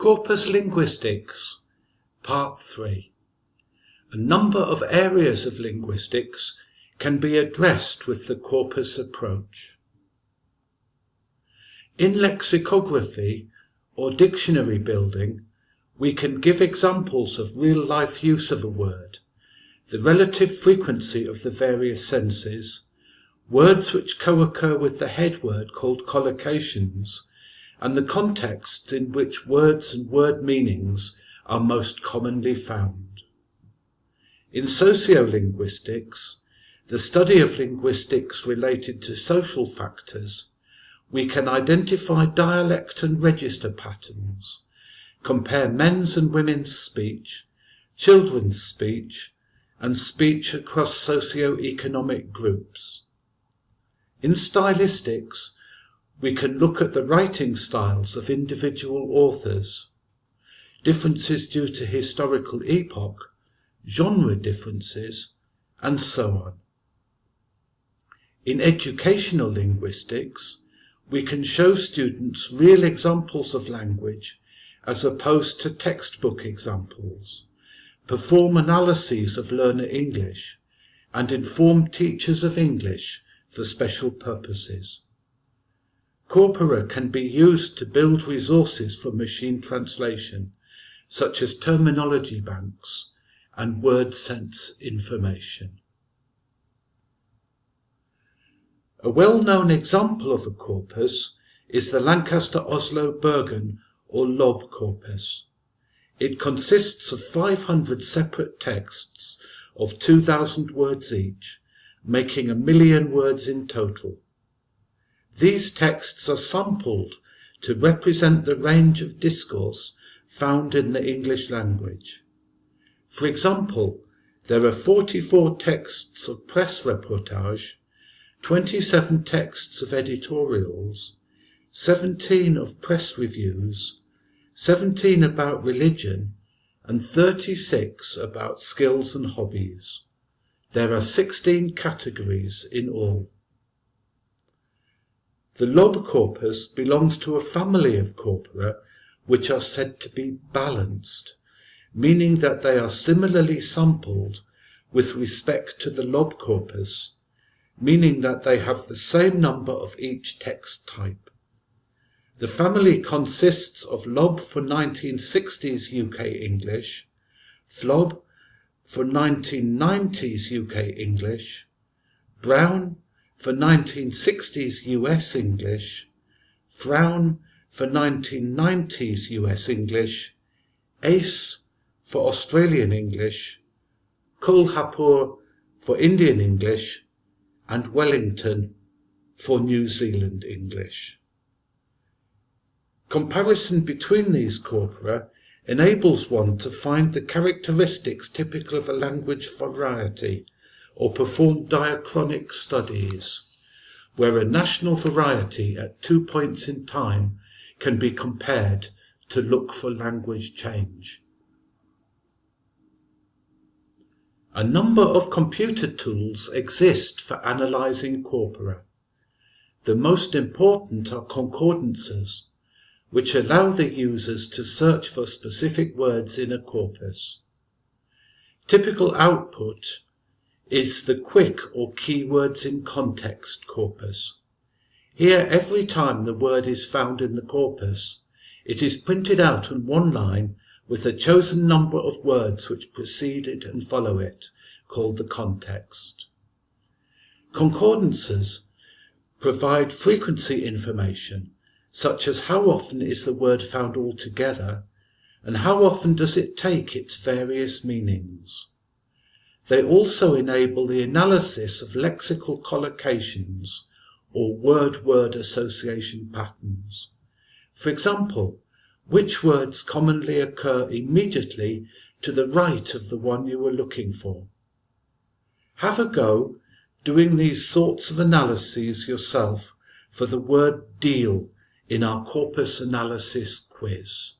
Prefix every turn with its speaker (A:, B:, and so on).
A: Corpus Linguistics, Part 3. A number of areas of linguistics can be addressed with the corpus approach. In lexicography or dictionary building, we can give examples of real-life use of a word, the relative frequency of the various senses, words which co-occur with the head word called collocations, and the contexts in which words and word meanings are most commonly found. In sociolinguistics, the study of linguistics related to social factors, we can identify dialect and register patterns, compare men's and women's speech, children's speech, and speech across socio-economic groups. In stylistics, we can look at the writing styles of individual authors, differences due to historical epoch, genre differences, and so on. In educational linguistics, we can show students real examples of language as opposed to textbook examples, perform analyses of learner English, and inform teachers of English for special purposes. Corpora can be used to build resources for machine translation, such as terminology banks and word sense information. A well-known example of a corpus is the Lancaster-Oslo-Bergen or LOB corpus. It consists of 500 separate texts of 2,000 words each, making 1,000,000 words in total. These texts are sampled to represent the range of discourse found in the English language. For example, there are 44 texts of press reportage, 27 texts of editorials, 17 of press reviews, 17 about religion, and 36 about skills and hobbies. There are 16 categories in all. The LOB corpus belongs to a family of corpora which are said to be balanced, meaning that they are similarly sampled with respect to the LOB corpus, meaning that they have the same number of each text type. The family consists of LOB for 1960s UK English, FLOB for 1990s UK English, Brown for 1960s US English, Frown for 1990s US English, ACE for Australian English, Kolhapur for Indian English, and Wellington for New Zealand English. Comparison between these corpora enables one to find the characteristics typical of a language variety, or perform diachronic studies, where a national variety at 2 points in time can be compared to look for language change. A number of computer tools exist for analysing corpora. The most important are concordances, which allow the users to search for specific words in a corpus. Typical output is the quick or keywords in context corpus. Here, every time the word is found in the corpus, it is printed out on one line with a chosen number of words which precede it and follow it, called the context. Concordances provide frequency information, such as how often is the word found all together, and how often does it take its various meanings. They also enable the analysis of lexical collocations or word-word association patterns. For example, which words commonly occur immediately to the right of the one you were looking for. Have a go doing these sorts of analyses yourself for the word deal in our corpus analysis quiz.